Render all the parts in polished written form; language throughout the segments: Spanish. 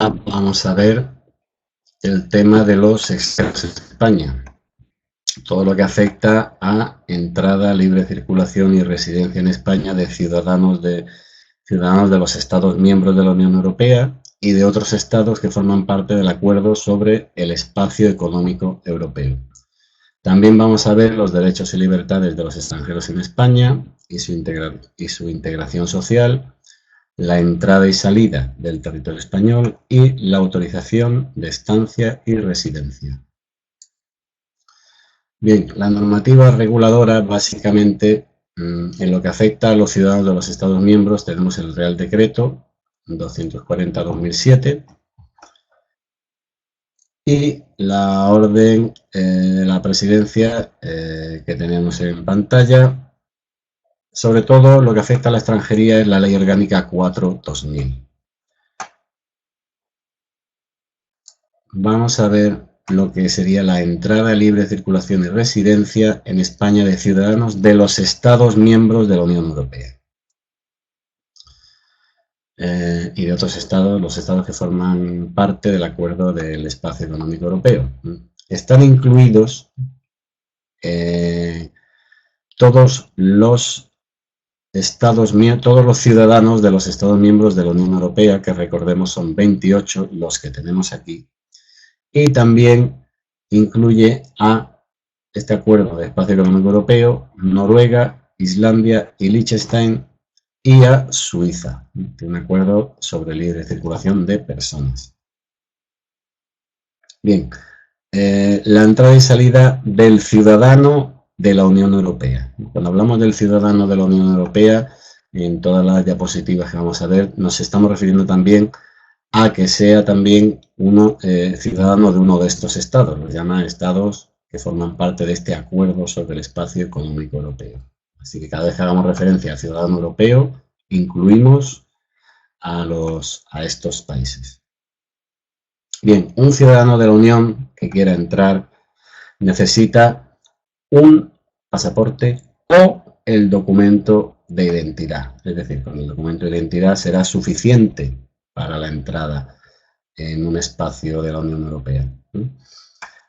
ahora vamos a ver el tema de los extranjeros en España. Todo lo que afecta a entrada, libre circulación y residencia en España de ciudadanos de los Estados miembros de la Unión Europea y de otros estados que forman parte del Acuerdo sobre el Espacio Económico Europeo. También vamos a ver los derechos y libertades de los extranjeros en España y su integración social, la entrada y salida del territorio español y la autorización de estancia y residencia. Bien, la normativa reguladora básicamente en lo que afecta a los ciudadanos de los Estados miembros tenemos el Real Decreto 240/2007 y la orden de la presidencia que tenemos en pantalla. Sobre todo lo que afecta a la extranjería es la Ley Orgánica 4/2000. Vamos a ver lo que sería la entrada, libre circulación y residencia en España de ciudadanos de los Estados miembros de la Unión Europea. Y de otros estados, los estados que forman parte del Acuerdo del Espacio Económico Europeo. Están incluidos todos los ciudadanos de los Estados miembros de la Unión Europea, que recordemos son 28 los que tenemos aquí, y también incluye a este Acuerdo de Espacio Económico Europeo, Noruega, Islandia y Liechtenstein, y a Suiza, un acuerdo sobre libre circulación de personas. Bien, la entrada y salida del ciudadano de la Unión Europea. Cuando hablamos del ciudadano de la Unión Europea, en todas las diapositivas que vamos a ver, nos estamos refiriendo también a que sea también ciudadano de uno de estos estados, los llaman estados que forman parte de este acuerdo sobre el espacio económico europeo. Así que cada vez que hagamos referencia al ciudadano europeo, incluimos a estos países. Bien, un ciudadano de la Unión que quiera entrar necesita un pasaporte o el documento de identidad. Es decir, con el documento de identidad será suficiente para la entrada en un espacio de la Unión Europea.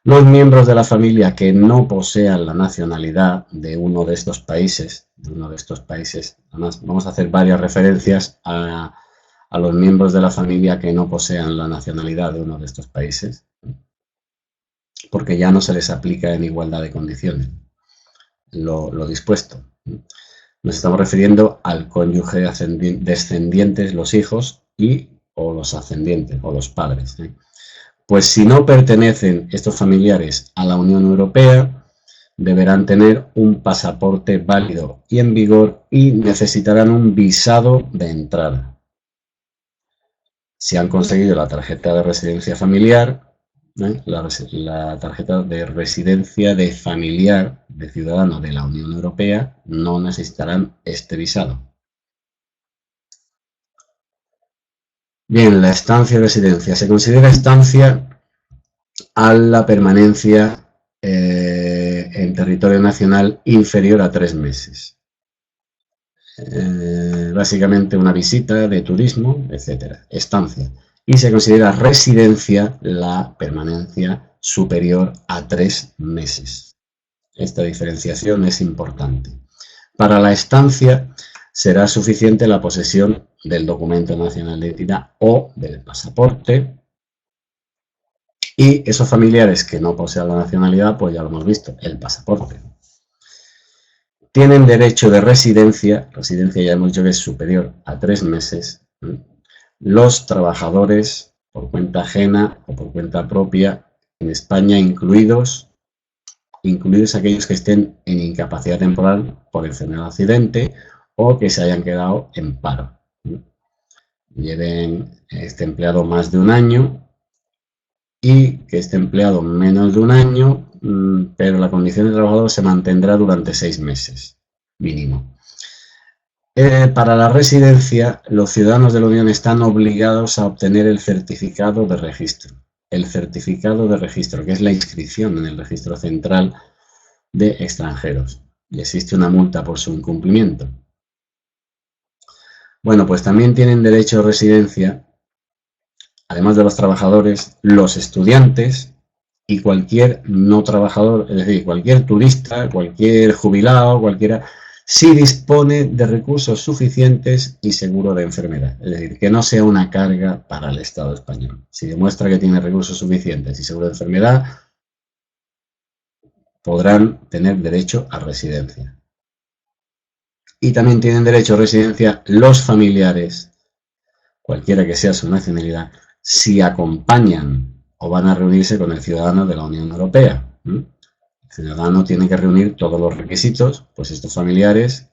Los miembros de la familia que no posean la nacionalidad de uno de estos países, además vamos a hacer varias referencias a los miembros de la familia que no posean la nacionalidad de uno de estos países, porque ya no se les aplica en igualdad de condiciones lo dispuesto. Nos estamos refiriendo al cónyuge descendientes, los hijos o los ascendientes o los padres. Pues si no pertenecen estos familiares a la Unión Europea, deberán tener un pasaporte válido y en vigor y necesitarán un visado de entrada. Si han conseguido la tarjeta de residencia familiar, la tarjeta de residencia de familiar de ciudadano de la Unión Europea, no necesitarán este visado. Bien, la estancia y residencia. Se considera estancia a la permanencia en territorio nacional inferior a 3 meses. Básicamente una visita de turismo, etc. Estancia. Y se considera residencia la permanencia superior a 3 meses. Esta diferenciación es importante. Para la estancia será suficiente la posesión del documento nacional de identidad o del pasaporte. Y esos familiares que no posean la nacionalidad, pues ya lo hemos visto, el pasaporte. Tienen derecho de residencia ya hemos dicho que es superior a 3 meses, los trabajadores por cuenta ajena o por cuenta propia en España, incluidos aquellos que estén en incapacidad temporal por enfermedad o accidente o que se hayan quedado en paro. Lleven este empleado más de un año y que esté empleado menos de un año, pero la condición de trabajador se mantendrá durante 6 meses, mínimo. Para la residencia, los ciudadanos de la Unión están obligados a obtener el certificado de registro. El certificado de registro, que es la inscripción en el registro central de extranjeros. Y existe una multa por su incumplimiento. Bueno, pues también tienen derecho a residencia además de los trabajadores, los estudiantes y cualquier no trabajador, es decir, cualquier turista, cualquier jubilado, cualquiera, si dispone de recursos suficientes y seguro de enfermedad. Es decir, que no sea una carga para el Estado español. Si demuestra que tiene recursos suficientes y seguro de enfermedad, podrán tener derecho a residencia. Y también tienen derecho a residencia los familiares, cualquiera que sea su nacionalidad, si acompañan o van a reunirse con el ciudadano de la Unión Europea. El ciudadano tiene que reunir todos los requisitos, pues estos familiares,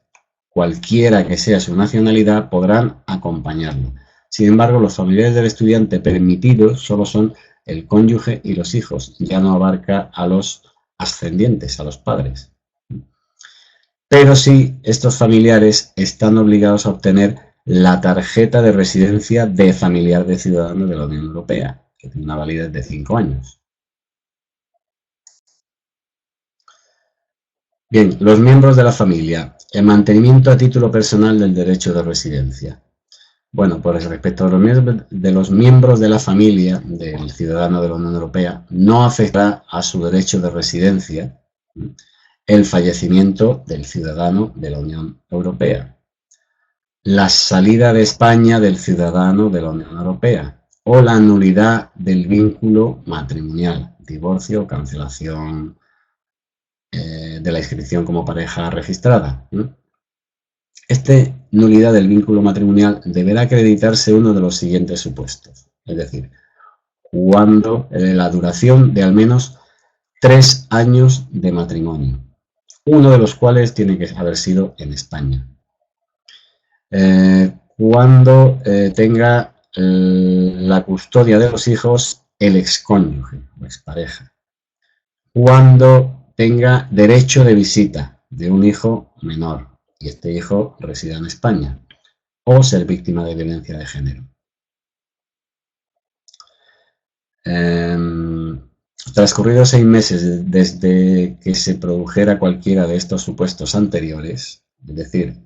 cualquiera que sea su nacionalidad, podrán acompañarlo. Sin embargo, los familiares del estudiante permitidos solo son el cónyuge y los hijos, ya no abarca a los ascendientes, a los padres. Pero sí, estos familiares están obligados a obtener la tarjeta de residencia de familiar de ciudadano de la Unión Europea, que tiene una validez de 5 años. Bien, los miembros de la familia. El mantenimiento a título personal del derecho de residencia. Bueno, pues respecto a los miembros de la familia del ciudadano de la Unión Europea, no afectará a su derecho de residencia el fallecimiento del ciudadano de la Unión Europea, la salida de España del ciudadano de la Unión Europea o la nulidad del vínculo matrimonial, divorcio o cancelación de la inscripción como pareja registrada. Esta nulidad del vínculo matrimonial deberá acreditarse uno de los siguientes supuestos, es decir, cuando la duración de al menos 3 años de matrimonio, uno de los cuales tiene que haber sido en España. Cuando tenga la custodia de los hijos el excónyuge o expareja. Cuando tenga derecho de visita de un hijo menor y este hijo resida en España, o ser víctima de violencia de género. Transcurridos 6 meses desde que se produjera cualquiera de estos supuestos anteriores, es decir,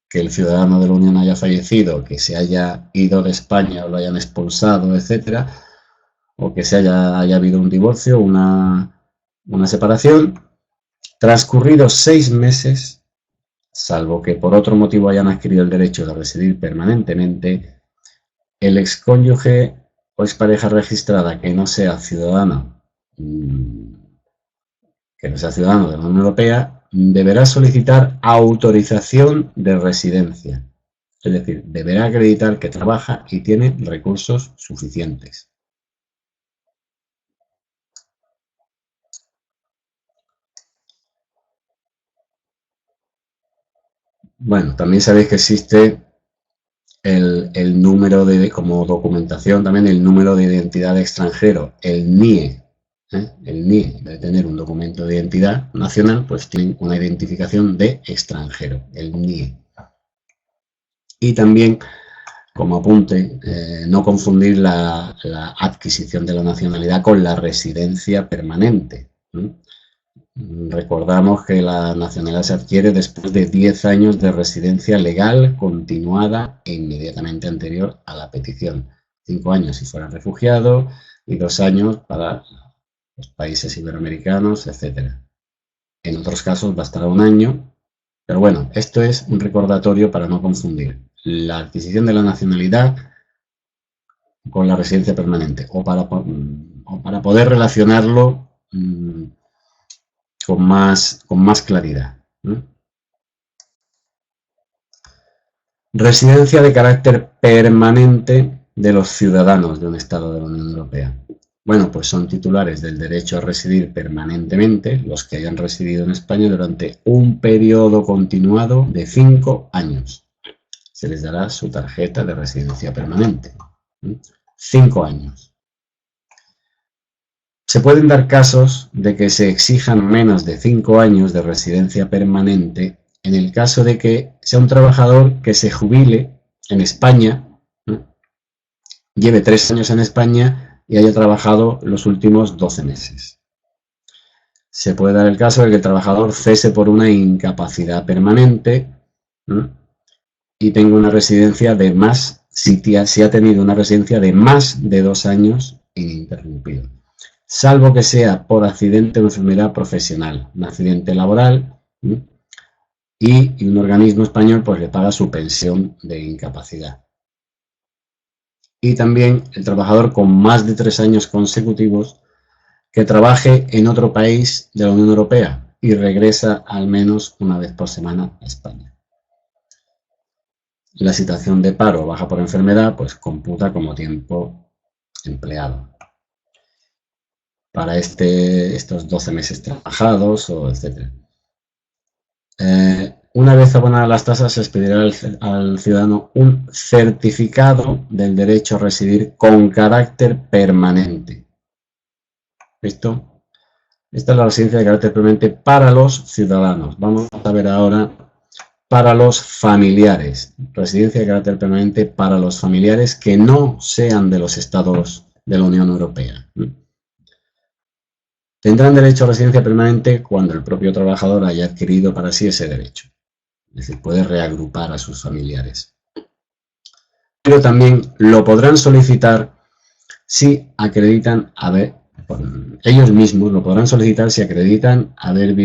que el ciudadano de la Unión haya fallecido, que se haya ido de España o lo hayan expulsado, etcétera, o que haya habido un divorcio, una separación, transcurridos 6 meses, salvo que por otro motivo hayan adquirido el derecho de residir permanentemente, el excónyuge o expareja registrada que no sea ciudadano de la Unión Europea deberá solicitar autorización de residencia, es decir, deberá acreditar que trabaja y tiene recursos suficientes. Bueno, también sabéis que existe el número como documentación, también el número de identidad de extranjero, el NIE. El NIE, de tener un documento de identidad nacional, pues tiene una identificación de extranjero, el NIE. Y también, como apunte, no confundir la adquisición de la nacionalidad con la residencia permanente. Recordamos que la nacionalidad se adquiere después de 10 años de residencia legal continuada e inmediatamente anterior a la petición. 5 años si fuera refugiado y 2 años para los países iberoamericanos, etc. En otros casos bastará 1 año, pero bueno, esto es un recordatorio para no confundir la adquisición de la nacionalidad con la residencia permanente o para poder relacionarlo con más claridad. Residencia de carácter permanente de los ciudadanos de un Estado de la Unión Europea. Bueno, pues son titulares del derecho a residir permanentemente los que hayan residido en España durante un periodo continuado de 5 años. Se les dará su tarjeta de residencia permanente. 5 años. Se pueden dar casos de que se exijan menos de 5 años de residencia permanente en el caso de que sea un trabajador que se jubile en España, lleve 3 años en España y haya trabajado los últimos 12 meses. Se puede dar el caso de que el trabajador cese por una incapacidad permanente y tenga una residencia de más si ha tenido una residencia de más de 2 años ininterrumpido, salvo que sea por accidente o enfermedad profesional, un accidente laboral, y un organismo español pues le paga su pensión de incapacidad. Y también el trabajador con más de 3 años consecutivos que trabaje en otro país de la Unión Europea y regresa al menos una vez por semana a España. La situación de paro o baja por enfermedad pues computa como tiempo empleado para estos 12 meses trabajados, o etc. Una vez abonadas las tasas, se expedirá al ciudadano un certificado del derecho a residir con carácter permanente. ¿Listo? Esta es la residencia de carácter permanente para los ciudadanos. Vamos a ver ahora para los familiares. Residencia de carácter permanente para los familiares que no sean de los estados de la Unión Europea. Tendrán derecho a residencia permanente cuando el propio trabajador haya adquirido para sí ese derecho. Es decir, puede reagrupar a sus familiares. Pero también lo podrán solicitar si acreditan ellos mismos lo podrán solicitar si acreditan haber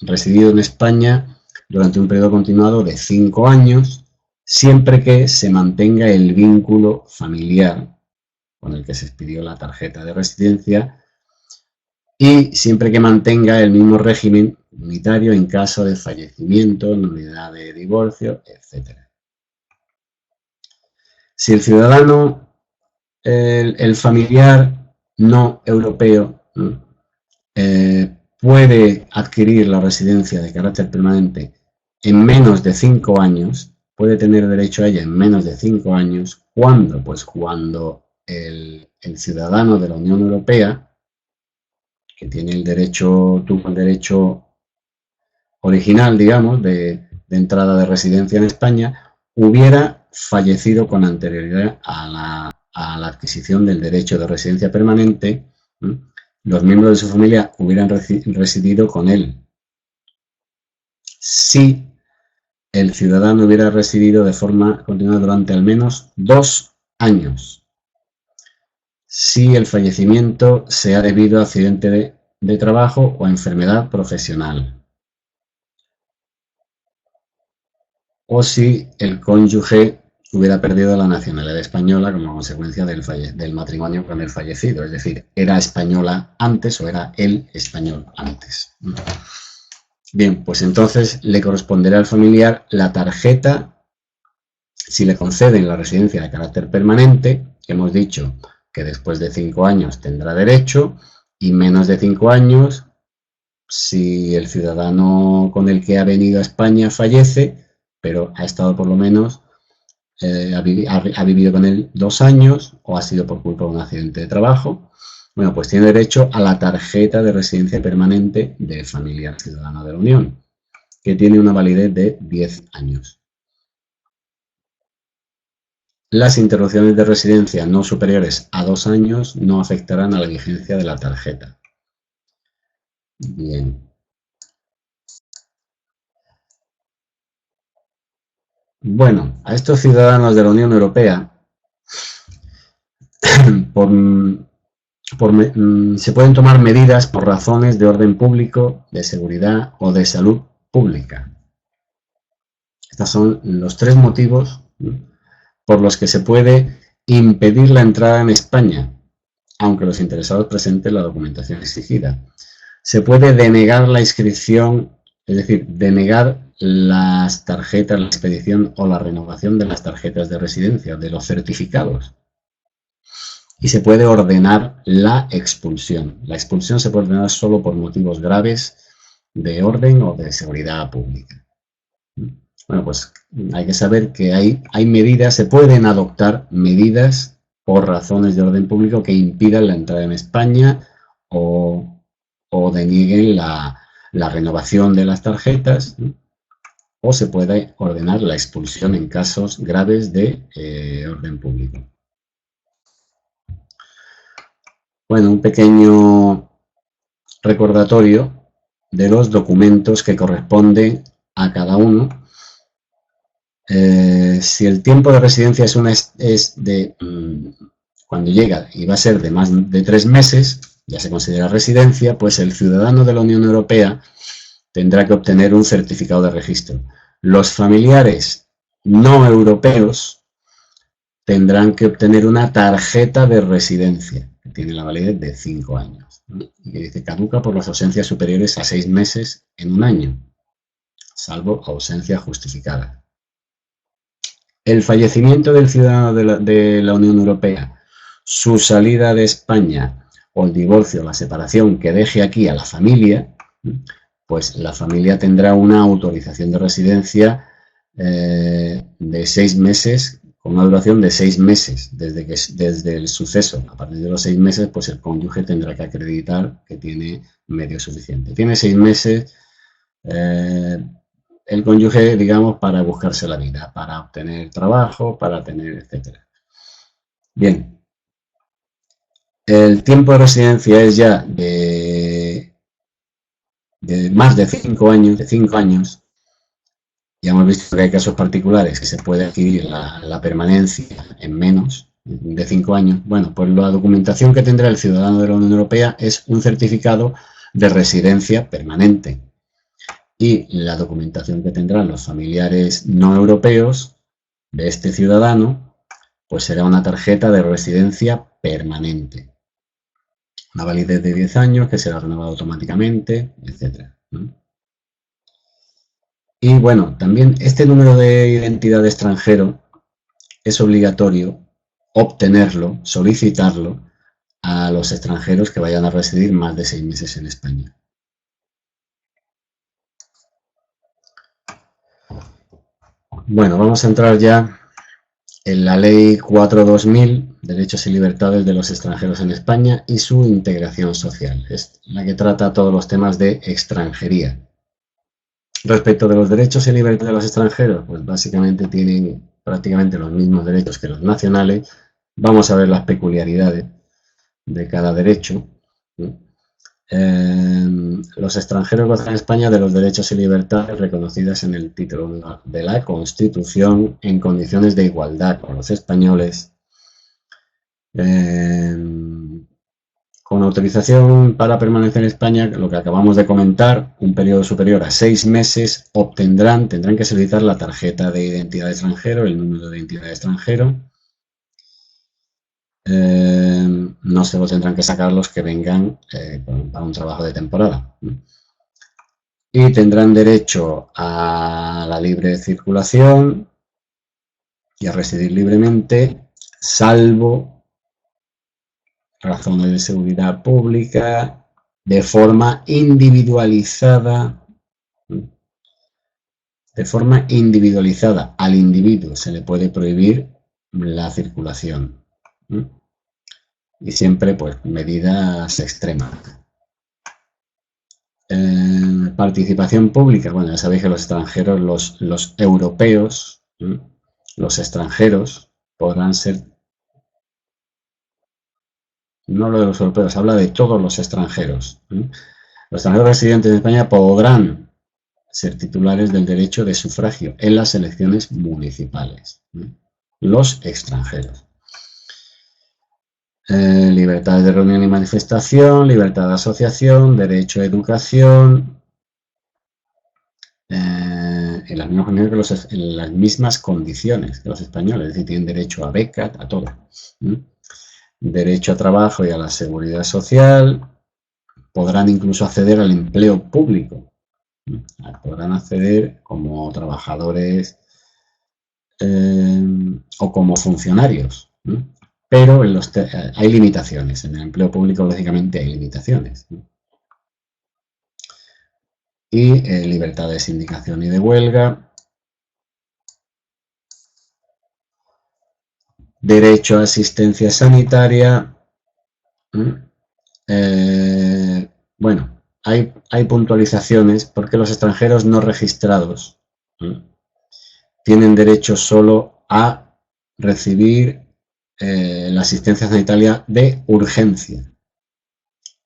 residido en España durante un periodo continuado de 5 años, siempre que se mantenga el vínculo familiar con el que se expidió la tarjeta de residencia y siempre que mantenga el mismo régimen unitario en caso de fallecimiento, nulidad de divorcio, etc. Si el ciudadano, el familiar no europeo, puede adquirir la residencia de carácter permanente en menos de 5 años, puede tener derecho a ella en menos de 5 años, ¿cuándo? Pues cuando el ciudadano de la Unión Europea, que tiene tuvo el derecho original, digamos, de entrada de residencia en España, hubiera fallecido con anterioridad a la adquisición del derecho de residencia permanente. Los miembros de su familia hubieran residido con él. Si el ciudadano hubiera residido de forma continuada durante al menos 2 años. Si el fallecimiento se ha debido a accidente de trabajo o a enfermedad profesional. O si el cónyuge hubiera perdido la nacionalidad española como consecuencia del matrimonio con el fallecido. Es decir, era española antes o era él español antes. Bien, pues entonces le corresponderá al familiar la tarjeta, si le conceden la residencia de carácter permanente, que hemos dicho que después de 5 años tendrá derecho, y menos de 5 años, si el ciudadano con el que ha venido a España fallece, pero ha estado por lo menos, ha vivido con él 2 años, o ha sido por culpa de un accidente de trabajo, bueno, pues tiene derecho a la tarjeta de residencia permanente de familiar ciudadano de la Unión, que tiene una validez de 10 años. Las interrupciones de residencia no superiores a 2 años no afectarán a la vigencia de la tarjeta. Bien. Bueno, a estos ciudadanos de la Unión Europea se pueden tomar medidas por razones de orden público, de seguridad o de salud pública. Estos son los 3 motivos por los que se puede impedir la entrada en España, aunque los interesados presenten la documentación exigida. Se puede denegar la inscripción, es decir, denegar las tarjetas, la expedición o la renovación de las tarjetas de residencia, de los certificados. Y se puede ordenar la expulsión. La expulsión se puede ordenar solo por motivos graves de orden o de seguridad pública. Bueno, pues hay que saber que hay medidas, se pueden adoptar medidas por razones de orden público que impidan la entrada en España o denieguen la renovación de las tarjetas, ¿no? O se puede ordenar la expulsión en casos graves de orden público. Bueno, un pequeño recordatorio de los documentos que corresponden a cada uno Si el tiempo de residencia cuando llega y va a ser de más de 3 meses, ya se considera residencia, pues el ciudadano de la Unión Europea tendrá que obtener un certificado de registro. Los familiares no europeos tendrán que obtener una tarjeta de residencia, que tiene la validez de 5 años, ¿no? Y que dice caduca por las ausencias superiores a 6 meses en un año, salvo ausencia justificada. El fallecimiento del ciudadano de la Unión Europea, su salida de España o el divorcio o la separación que deje aquí a la familia, pues la familia tendrá una autorización de residencia de 6 meses, con una duración de 6 meses desde el suceso. A partir de los 6 meses, pues el cónyuge tendrá que acreditar que tiene medio suficiente. Tiene 6 meses el cónyuge, digamos, para buscarse la vida, para obtener trabajo, para tener, etcétera. Bien. El tiempo de residencia es ya de más de 5 años. Ya hemos visto que hay casos particulares que se puede adquirir la permanencia en menos de 5 años. Bueno, pues la documentación que tendrá el ciudadano de la Unión Europea es un certificado de residencia permanente. Y la documentación que tendrán los familiares no europeos de este ciudadano, pues será una tarjeta de residencia permanente. Una validez de 10 años que será renovada automáticamente, etc. Y bueno, también este número de identidad de extranjero es obligatorio obtenerlo, solicitarlo a los extranjeros que vayan a residir más de 6 meses en España. Bueno, vamos a entrar ya en la Ley 4/2000, Derechos y Libertades de los Extranjeros en España y su integración social. Es la que trata todos los temas de extranjería. Respecto de los derechos y libertades de los extranjeros, pues básicamente tienen prácticamente los mismos derechos que los nacionales. Vamos a ver las peculiaridades de cada derecho. Los extranjeros gozan en España de los derechos y libertades reconocidas en el título de la Constitución en condiciones de igualdad con los españoles, con autorización para permanecer en España, lo que acabamos de comentar, un periodo superior a 6 meses, tendrán que solicitar la tarjeta de identidad de extranjero, el número de identidad de extranjero. No se lo tendrán que sacar los que vengan para un trabajo de temporada. Y tendrán derecho a la libre circulación y a residir libremente, salvo razones de seguridad pública, de forma individualizada. De forma individualizada al individuo se le puede prohibir la circulación. Y siempre, pues, medidas extremas. Participación pública. Bueno, ya sabéis que los extranjeros, los europeos, los extranjeros podrán ser, no lo de los europeos, habla de todos los extranjeros. Los extranjeros residentes en España podrán ser titulares del derecho de sufragio en las elecciones municipales. Los extranjeros. Libertad de reunión y manifestación, libertad de asociación, derecho a educación, en las mismas condiciones que los españoles, es decir, tienen derecho a becas, a todo. Derecho a trabajo y a la seguridad social, podrán incluso acceder al empleo público, podrán acceder como trabajadores o como funcionarios. Pero hay limitaciones. En el empleo público, lógicamente, hay limitaciones. Y libertad de sindicación y de huelga. Derecho a asistencia sanitaria. Bueno, hay puntualizaciones porque los extranjeros no registrados tienen derecho solo a recibir la asistencia sanitaria de urgencia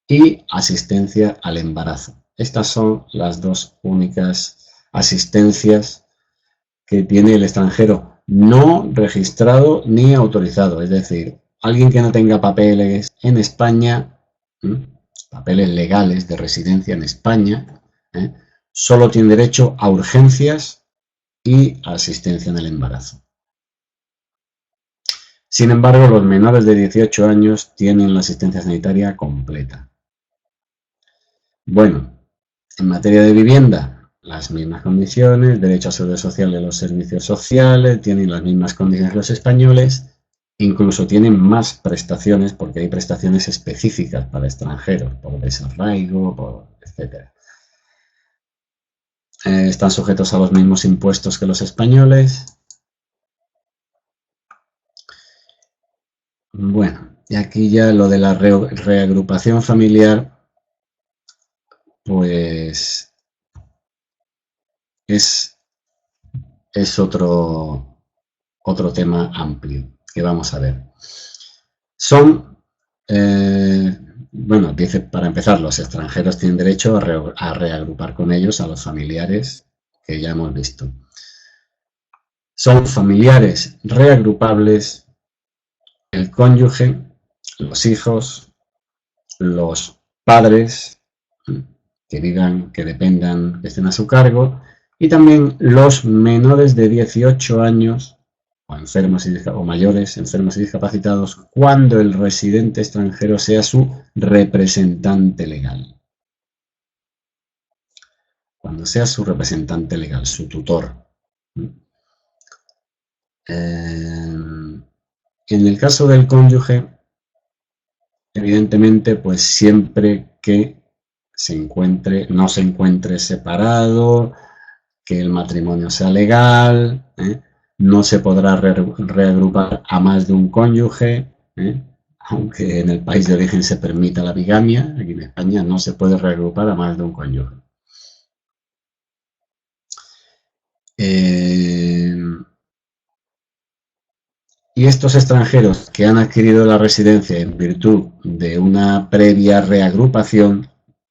y asistencia al embarazo. Estas son las dos únicas asistencias que tiene el extranjero no registrado ni autorizado. Es decir, alguien que no tenga papeles en España, papeles legales de residencia en España, solo tiene derecho a urgencias y asistencia en el embarazo. Sin embargo, los menores de 18 años tienen la asistencia sanitaria completa. Bueno, en materia de vivienda, las mismas condiciones, derecho a seguridad social de los servicios sociales, tienen las mismas condiciones que los españoles, incluso tienen más prestaciones porque hay prestaciones específicas para extranjeros, por desarraigo, etc. Están sujetos a los mismos impuestos que los españoles. Bueno, y aquí ya lo de la reagrupación familiar, pues es otro tema amplio que vamos a ver. Bueno, dice, para empezar, los extranjeros tienen derecho a reagrupar con ellos a los familiares que ya hemos visto. Son familiares reagrupables el cónyuge, los hijos, los padres que vivan, que dependan, que estén a su cargo, y también los menores de 18 años o enfermos o mayores, enfermos y discapacitados, cuando el residente extranjero sea su representante legal. Cuando sea su representante legal, su tutor. En el caso del cónyuge, evidentemente, pues siempre que no se encuentre separado, que el matrimonio sea legal, no se podrá reagrupar a más de un cónyuge, aunque en el país de origen se permita la bigamia, aquí en España no se puede reagrupar a más de un cónyuge. Y estos extranjeros que han adquirido la residencia en virtud de una previa reagrupación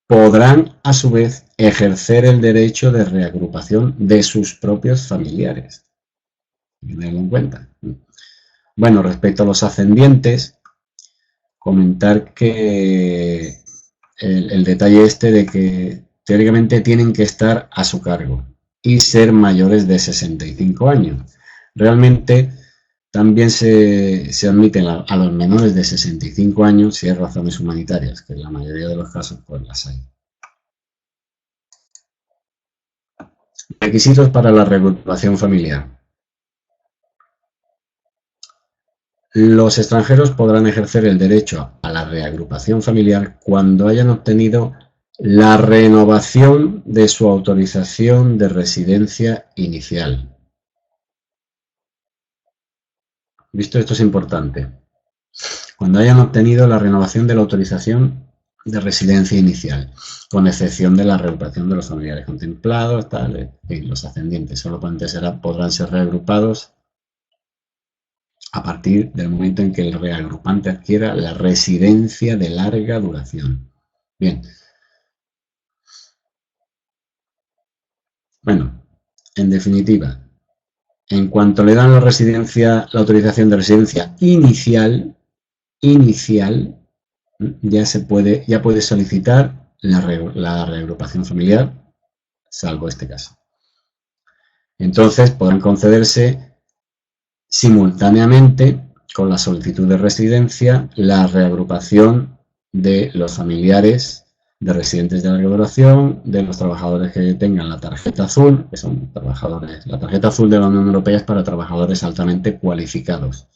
podrán, a su vez, ejercer el derecho de reagrupación de sus propios familiares. Tenerlo en cuenta. Bueno, respecto a los ascendientes, comentar que el detalle este de que teóricamente tienen que estar a su cargo y ser mayores de 65 años. Realmente también se admiten a los menores de 65 años si hay razones humanitarias, que en la mayoría de los casos pues las hay. Requisitos para la reagrupación familiar. Los extranjeros podrán ejercer el derecho a la reagrupación familiar cuando hayan obtenido la renovación de su autorización de residencia inicial. ¿Visto? Esto es importante. Cuando hayan obtenido la renovación de la autorización de residencia inicial, con excepción de la reagrupación de los familiares contemplados, los ascendientes solo podrán ser reagrupados a partir del momento en que el reagrupante adquiera la residencia de larga duración. Bien. Bueno, en definitiva, en cuanto le dan la autorización de residencia inicial, ya puede solicitar la reagrupación familiar, salvo este caso. Entonces podrán concederse simultáneamente con la solicitud de residencia la reagrupación de los familiares de residentes de larga duración, de los trabajadores que tengan la tarjeta azul, que son trabajadores. La tarjeta azul de la Unión Europea es para trabajadores altamente cualificados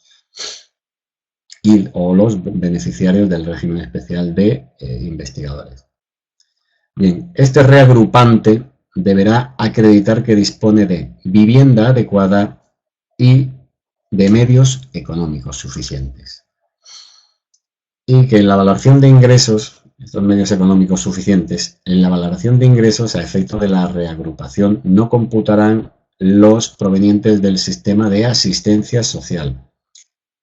o los beneficiarios del régimen especial de investigadores. Bien, este reagrupante deberá acreditar que dispone de vivienda adecuada y de medios económicos suficientes. Y que en la valoración de ingresos, estos medios económicos suficientes, en la valoración de ingresos a efecto de la reagrupación no computarán los provenientes del sistema de asistencia social.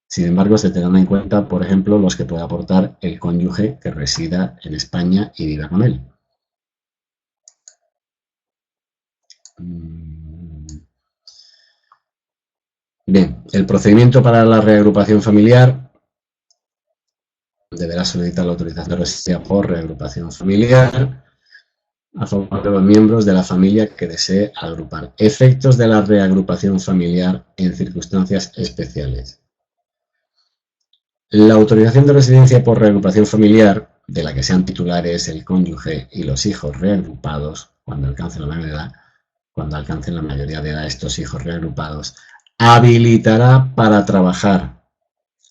Sin embargo, se tendrán en cuenta, por ejemplo, los que pueda aportar el cónyuge que resida en España y viva con él. Bien, el procedimiento para la reagrupación familiar deberá solicitar la autorización de residencia por reagrupación familiar a favor de los miembros de la familia que desee agrupar. Efectos de la reagrupación familiar en circunstancias especiales. La autorización de residencia por reagrupación familiar, de la que sean titulares el cónyuge y los hijos reagrupados, cuando alcancen la mayoría de edad estos hijos reagrupados, habilitará para trabajar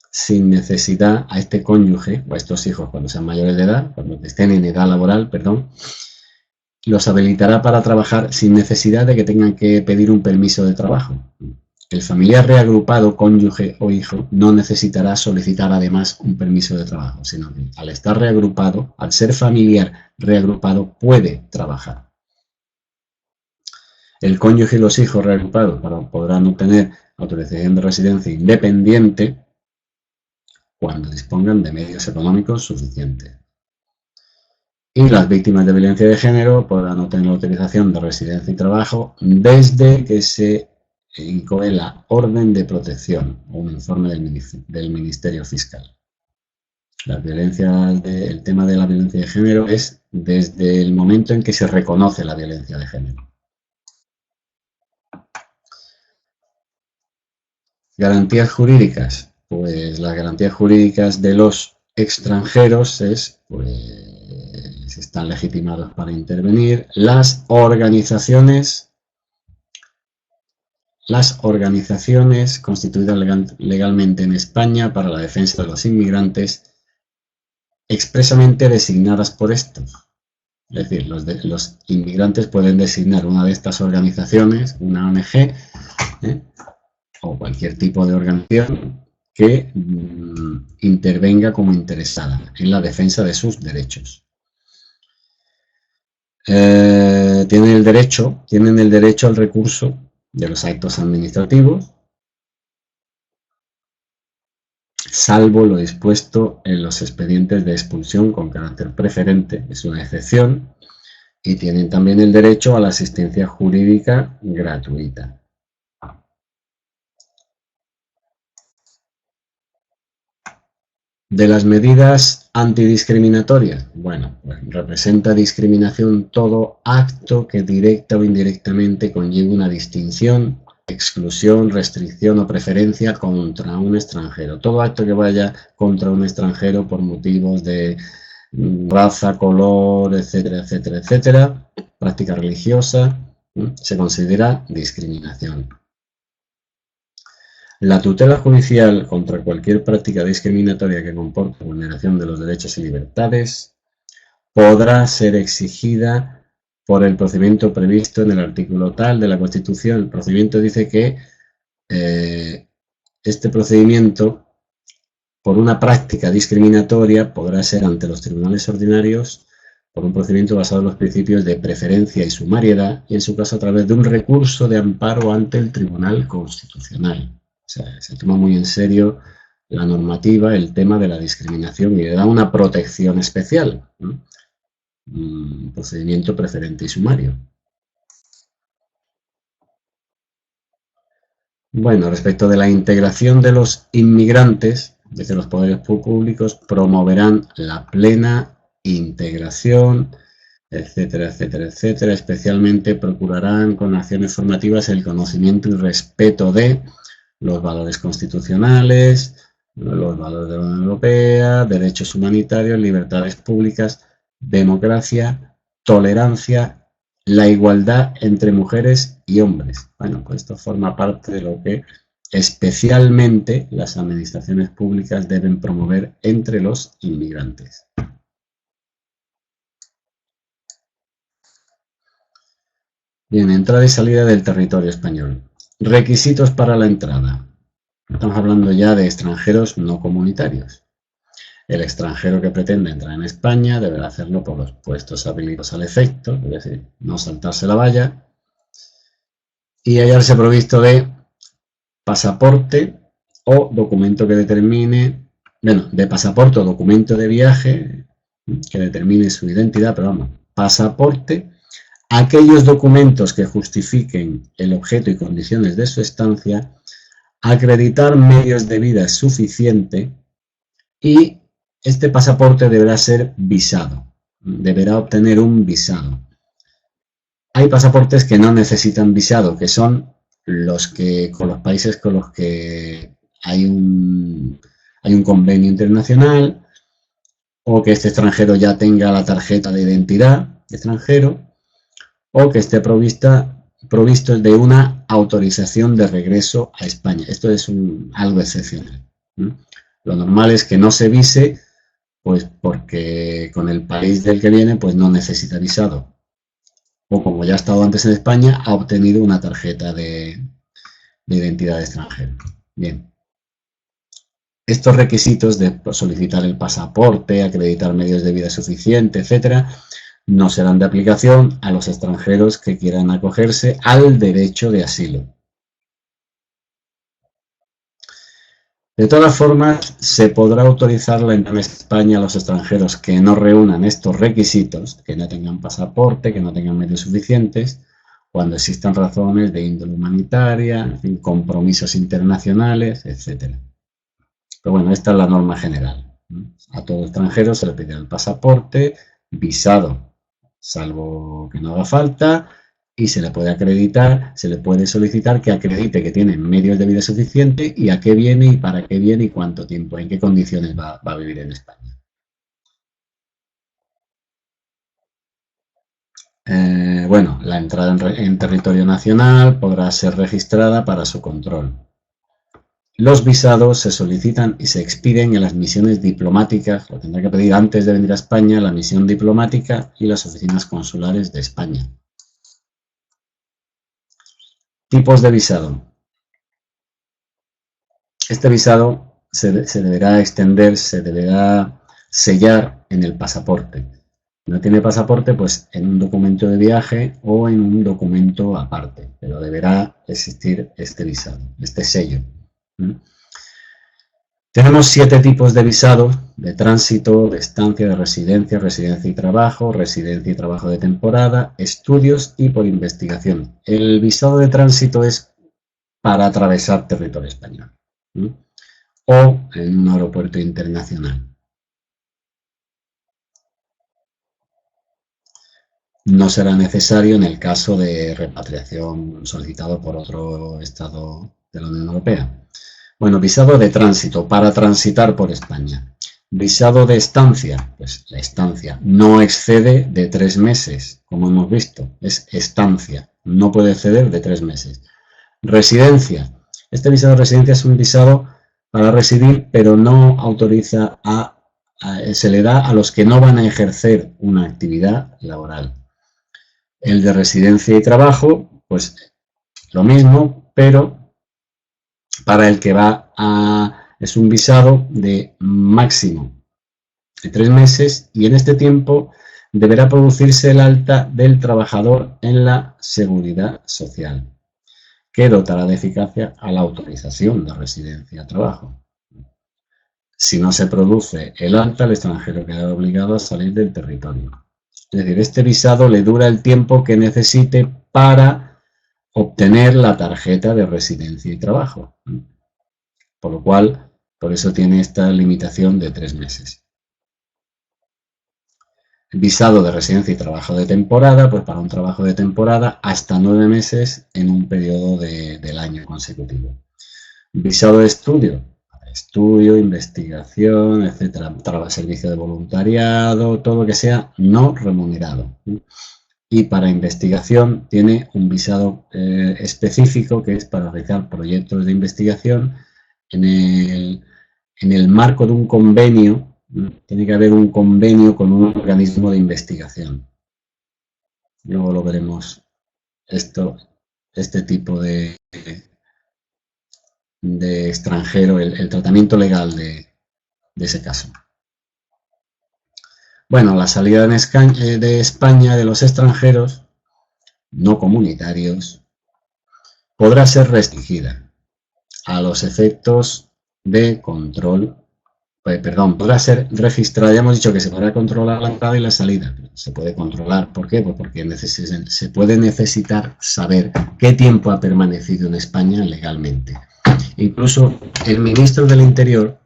sin necesidad a este cónyuge o a estos hijos cuando sean mayores de edad, cuando estén en edad laboral, perdón, los habilitará para trabajar sin necesidad de que tengan que pedir un permiso de trabajo. El familiar reagrupado, cónyuge o hijo, no necesitará solicitar además un permiso de trabajo, sino que al estar reagrupado, al ser familiar reagrupado, puede trabajar. El cónyuge y los hijos reagrupados podrán obtener autorización de residencia independiente cuando dispongan de medios económicos suficientes. Y las víctimas de violencia de género podrán obtener autorización de residencia y trabajo desde que se incoe la orden de protección o un informe del Ministerio Fiscal. El tema de la violencia de género es desde el momento en que se reconoce la violencia de género. Garantías jurídicas. Pues las garantías jurídicas de los extranjeros están legitimados para intervenir. Las organizaciones constituidas legalmente en España para la defensa de los inmigrantes expresamente designadas por estos. Es decir, los inmigrantes pueden designar una de estas organizaciones, una ONG, o cualquier tipo de organización que intervenga como interesada en la defensa de sus derechos. Tienen el derecho al recurso de los actos administrativos, salvo lo dispuesto en los expedientes de expulsión con carácter preferente, es una excepción, y tienen también el derecho a la asistencia jurídica gratuita. De las medidas antidiscriminatorias, bueno, pues representa discriminación todo acto que directa o indirectamente conlleve una distinción, exclusión, restricción o preferencia contra un extranjero. Todo acto que vaya contra un extranjero por motivos de raza, color, etcétera, etcétera, etcétera, práctica religiosa, se considera discriminación. La tutela judicial contra cualquier práctica discriminatoria que comporte vulneración de los derechos y libertades podrá ser exigida por el procedimiento previsto en el artículo tal de la Constitución. El procedimiento dice que este procedimiento, por una práctica discriminatoria, podrá ser ante los tribunales ordinarios por un procedimiento basado en los principios de preferencia y sumariedad y, en su caso, a través de un recurso de amparo ante el Tribunal Constitucional. O sea, se toma muy en serio la normativa, el tema de la discriminación y le da una protección especial, ¿no? Procedimiento preferente y sumario. Bueno, respecto de la integración de los inmigrantes, desde los poderes públicos promoverán la plena integración, etcétera, etcétera, etcétera. Especialmente procurarán con acciones formativas el conocimiento y respeto de los valores constitucionales, los valores de la Unión Europea, derechos humanitarios, libertades públicas, democracia, tolerancia, la igualdad entre mujeres y hombres. Bueno, pues esto forma parte de lo que especialmente las administraciones públicas deben promover entre los inmigrantes. Bien, entrada y salida del territorio español. Requisitos para la entrada. Estamos hablando ya de extranjeros no comunitarios. El extranjero que pretende entrar en España deberá hacerlo por los puestos habilitados al efecto, es decir, no saltarse la valla, y hallarse provisto de pasaporte o documento que determine, bueno, de pasaporte o documento de viaje que determine su identidad, pero vamos, pasaporte, aquellos documentos que justifiquen el objeto y condiciones de su estancia, acreditar medios de vida suficiente y este pasaporte deberá ser visado, deberá obtener un visado. Hay pasaportes que no necesitan visado, que son los que con los países con los que hay un convenio internacional, o que este extranjero ya tenga la tarjeta de identidad de extranjero, o que esté provisto de una autorización de regreso a España. Esto es algo excepcional. Lo normal es que no se vise, pues porque con el país del que viene pues no necesita visado. O como ya ha estado antes en España, ha obtenido una tarjeta de identidad de extranjero. Bien. Estos requisitos de solicitar el pasaporte, acreditar medios de vida suficiente, etcétera, no serán de aplicación a los extranjeros que quieran acogerse al derecho de asilo. De todas formas, se podrá autorizar la entrada en España a los extranjeros que no reúnan estos requisitos, que no tengan pasaporte, que no tengan medios suficientes, cuando existan razones de índole humanitaria, en fin, compromisos internacionales, etc. Pero bueno, esta es la norma general. A todo extranjero se le pide el pasaporte, visado, salvo que no haga falta, y se le puede acreditar, se le puede solicitar que acredite que tiene medios de vida suficiente y a qué viene y para qué viene y cuánto tiempo, en qué condiciones va a vivir en España. Bueno, la entrada en territorio nacional podrá ser registrada para su control. Los visados se solicitan y se expiden en las misiones diplomáticas, lo tendrá que pedir antes de venir a España, la misión diplomática y las oficinas consulares de España. Tipos de visado. Este visado se deberá extender, se deberá sellar en el pasaporte. Si no tiene pasaporte, pues en un documento de viaje o en un documento aparte, pero deberá existir este visado, este sello. Tenemos 7 tipos de visado: de tránsito, de estancia, de residencia, residencia y trabajo de temporada, estudios y por investigación. El visado de tránsito es para atravesar territorio español o en un aeropuerto internacional. No será necesario en el caso de repatriación solicitado por otro Estado de la Unión Europea. Bueno, visado de tránsito, para transitar por España. Visado de estancia, pues la estancia no excede de 3 meses, como hemos visto, es estancia, no puede exceder de 3 meses. Residencia, este visado de residencia es un visado para residir, pero no autoriza se le da a los que no van a ejercer una actividad laboral. El de residencia y trabajo, pues lo mismo, pero para el que es un visado de máximo de 3 meses y en este tiempo deberá producirse el alta del trabajador en la seguridad social, que dotará de eficacia a la autorización de residencia y trabajo. Si no se produce el alta, el extranjero quedará obligado a salir del territorio. Es decir, este visado le dura el tiempo que necesite para obtener la tarjeta de residencia y trabajo. Por lo cual, por eso tiene esta limitación de 3 meses. Visado de residencia y trabajo de temporada, pues para un trabajo de temporada hasta 9 meses en un periodo del año consecutivo. Visado de estudio, investigación, etcétera, servicio de voluntariado, todo lo que sea no remunerado. Y para investigación tiene un visado específico que es para realizar proyectos de investigación en el marco de un convenio. Tiene que haber un convenio con un organismo de investigación. Luego lo veremos este tipo de extranjero, el tratamiento legal de ese caso. Bueno, la salida de España de los extranjeros no comunitarios podrá ser restringida a los efectos de control. Podrá ser registrada. Ya hemos dicho que se podrá controlar la entrada y la salida. Se puede controlar. ¿Por qué? Pues porque se puede necesitar saber qué tiempo ha permanecido en España legalmente. Incluso el ministro del Interior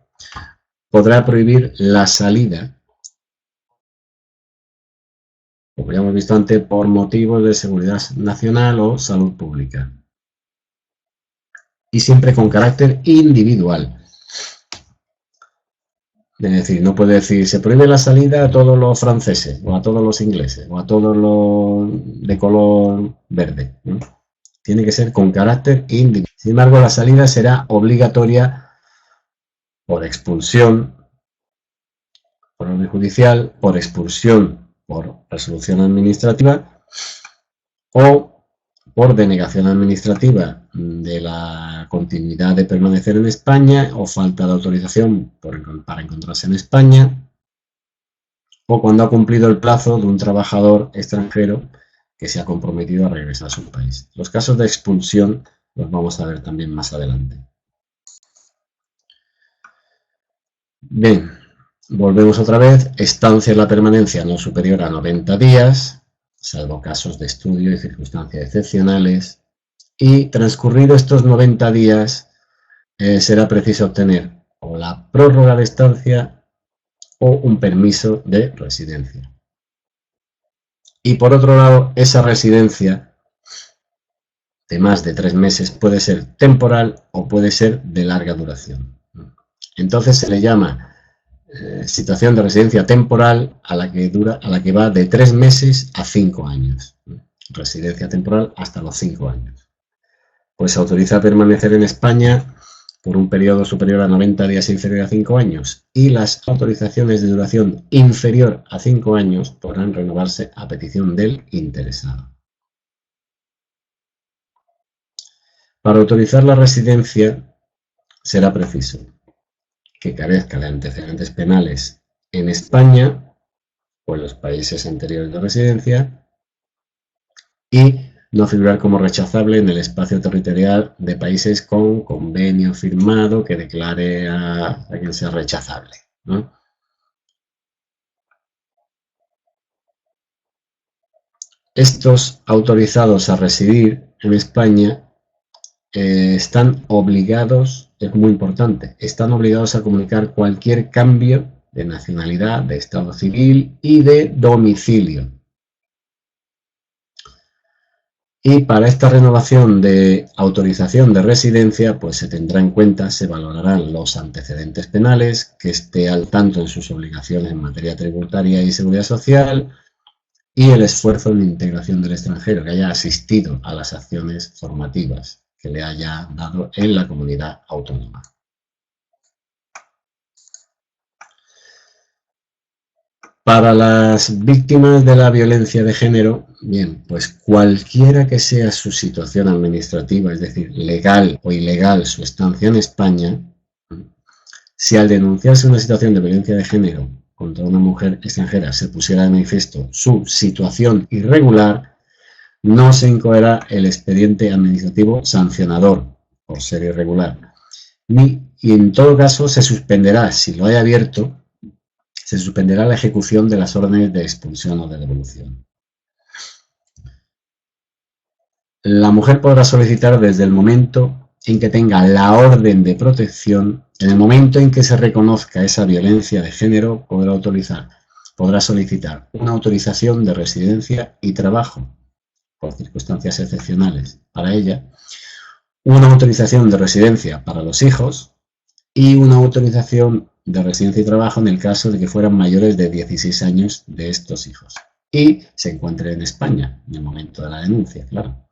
podrá prohibir la salida, como ya hemos visto antes, por motivos de seguridad nacional o salud pública. Y siempre con carácter individual. Es decir, no puede decir, se prohíbe la salida a todos los franceses, o a todos los ingleses, o a todos los de color verde, ¿no? Tiene que ser con carácter individual. Sin embargo, la salida será obligatoria por expulsión, por orden judicial, por expulsión, por resolución administrativa o por denegación administrativa de la continuidad de permanecer en España o falta de autorización para encontrarse en España, o cuando ha cumplido el plazo de un trabajador extranjero que se ha comprometido a regresar a su país. Los casos de expulsión los vamos a ver también más adelante. Bien, volvemos otra vez. Estancia en la permanencia no superior a 90 días, salvo casos de estudio y circunstancias excepcionales. Y transcurridos estos 90 días, será preciso obtener o la prórroga de estancia o un permiso de residencia. Y por otro lado, esa residencia de más de 3 meses puede ser temporal o puede ser de larga duración. Entonces se le llama situación de residencia temporal a la que va de 3 meses a 5 años. Residencia temporal hasta los 5 años. Pues se autoriza a permanecer en España por un periodo superior a 90 días inferior a 5 años, y las autorizaciones de duración inferior a 5 años podrán renovarse a petición del interesado. Para autorizar la residencia será preciso que carezca de antecedentes penales en España o en los países anteriores de residencia y no figurar como rechazable en el espacio territorial de países con convenio firmado que declare a quien sea rechazable, ¿no? Estos autorizados a residir en España están obligados, es muy importante, están obligados a comunicar cualquier cambio de nacionalidad, de estado civil y de domicilio. Y para esta renovación de autorización de residencia, pues se tendrá en cuenta, se valorarán los antecedentes penales, que esté al tanto en sus obligaciones en materia tributaria y seguridad social, y el esfuerzo de integración del extranjero, que haya asistido a las acciones formativas que le haya dado en la comunidad autónoma. Para las víctimas de la violencia de género, bien, pues cualquiera que sea su situación administrativa, es decir, legal o ilegal su estancia en España, si al denunciarse una situación de violencia de género contra una mujer extranjera se pusiera de manifiesto su situación irregular, no se incoerá el expediente administrativo sancionador por ser irregular, y en todo caso se suspenderá, si lo hay abierto, se suspenderá la ejecución de las órdenes de expulsión o de devolución. La mujer podrá solicitar desde el momento en que tenga la orden de protección, en el momento en que se reconozca esa violencia de género, podrá solicitar una autorización de residencia y trabajo, por circunstancias excepcionales para ella, una autorización de residencia para los hijos y una autorización de residencia y trabajo en el caso de que fueran mayores de 16 años de estos hijos y se encuentren en España en el momento de la denuncia, claro.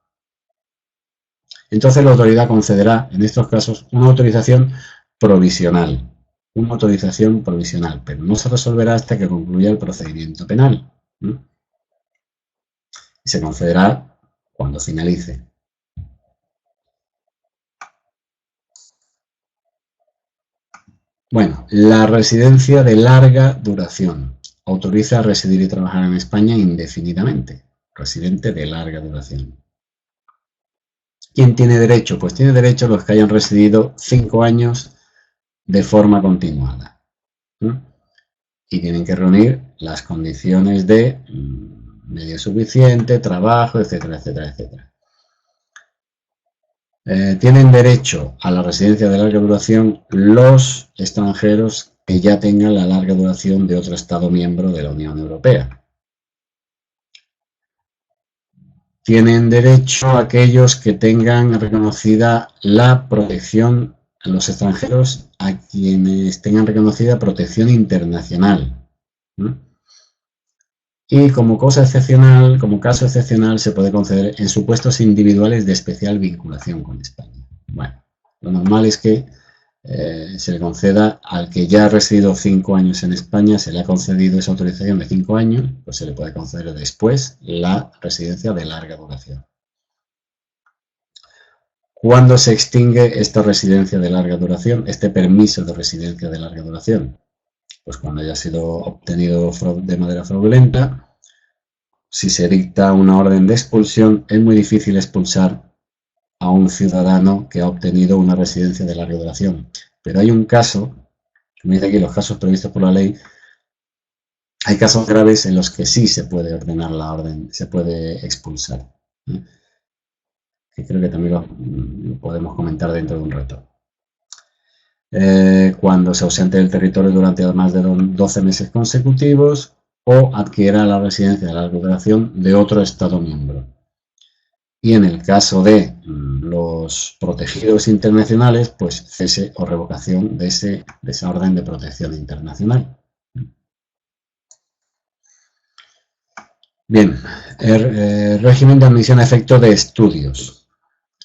Entonces la autoridad concederá en estos casos una autorización provisional, pero no se resolverá hasta que concluya el procedimiento penal. Y se concederá cuando finalice. Bueno, la residencia de larga duración. Autoriza a residir y trabajar en España indefinidamente. Residente de larga duración. ¿Quién tiene derecho? Pues tiene derecho los que hayan residido 5 años de forma continuada. Y tienen que reunir las condiciones de medio suficiente, trabajo, etcétera, etcétera, etcétera. Tienen derecho a la residencia de larga duración los extranjeros que ya tengan la larga duración de otro Estado miembro de la Unión Europea. Tienen derecho a aquellos que tengan reconocida la protección, a los extranjeros a quienes tengan reconocida protección internacional. Y como caso excepcional, se puede conceder en supuestos individuales de especial vinculación con España. Bueno, lo normal es que se le conceda al que ya ha residido 5 años en España, se le ha concedido esa autorización de 5 años, pues se le puede conceder después la residencia de larga duración. ¿Cuándo se extingue esta residencia de larga duración, este permiso de residencia de larga duración? Pues cuando haya sido obtenido de manera fraudulenta. Si se dicta una orden de expulsión, es muy difícil expulsar a un ciudadano que ha obtenido una residencia de larga duración. Pero hay un caso, como dice aquí, los casos previstos por la ley, hay casos graves en los que sí se puede ordenar la orden, se puede expulsar. Que creo que también lo podemos comentar dentro de un rato. Cuando se ausente del territorio durante más de 12 meses consecutivos o adquiera la residencia de larga duración de otro Estado miembro. Y en el caso de los protegidos internacionales, pues cese o revocación de esa orden de protección internacional. Bien, el régimen de admisión a efecto de estudios.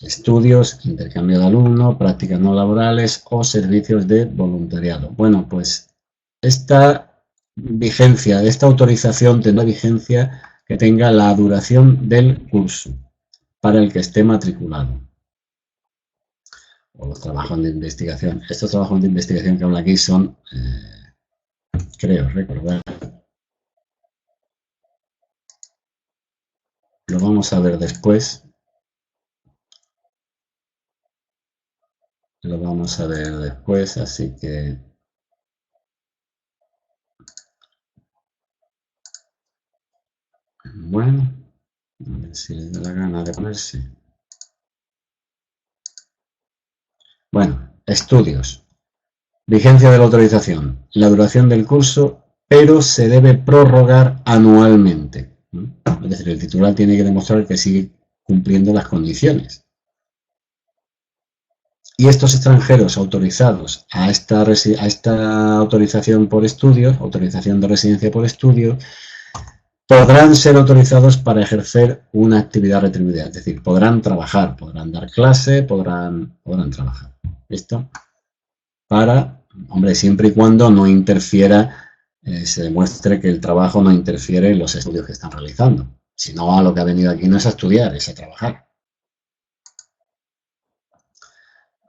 Estudios, intercambio de alumnos, prácticas no laborales o servicios de voluntariado. Bueno, pues esta vigencia, esta autorización tendrá vigencia que tenga la duración del curso para el que esté matriculado. O los trabajos de investigación. Estos trabajos de investigación que habla aquí son, creo recordar, lo vamos a ver después. Lo vamos a ver después, así que bueno, a ver si les da la gana de ponerse. Bueno, estudios. Vigencia de la autorización. La duración del curso, pero se debe prorrogar anualmente. Es decir, el titular tiene que demostrar que sigue cumpliendo las condiciones. Y estos extranjeros autorizados a esta autorización por estudios, autorización de residencia por estudio, podrán ser autorizados para ejercer una actividad retribuida. Es decir, podrán trabajar, podrán dar clase, podrán trabajar. ¿Listo? Para, hombre, siempre y cuando no interfiera, se demuestre que el trabajo no interfiere en los estudios que están realizando. Si no, a lo que ha venido aquí no es a estudiar, es a trabajar.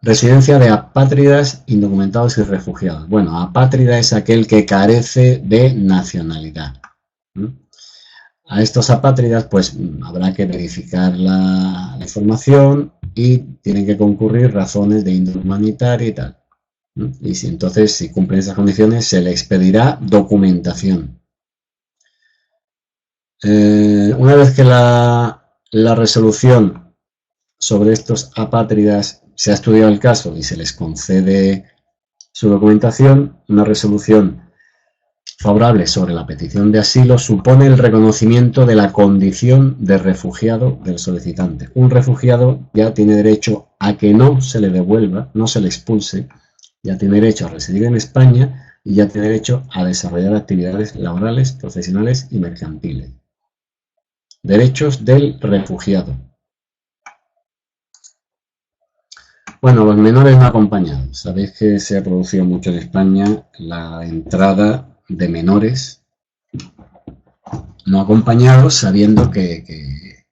Residencia de apátridas, indocumentados y refugiados. Bueno, apátrida es aquel que carece de nacionalidad. A estos apátridas, pues habrá que verificar la información y tienen que concurrir razones de índole humanitaria y tal. Y entonces, si cumplen esas condiciones, se le expedirá documentación. Una vez que la resolución sobre estos apátridas se ha estudiado el caso y se les concede su documentación, una resolución favorable sobre la petición de asilo supone el reconocimiento de la condición de refugiado del solicitante. Un refugiado ya tiene derecho a que no se le devuelva, no se le expulse, ya tiene derecho a residir en España y ya tiene derecho a desarrollar actividades laborales, profesionales y mercantiles. Derechos del refugiado. Bueno, los menores no acompañados. Sabéis que se ha producido mucho en España la entrada de menores no acompañados, sabiendo que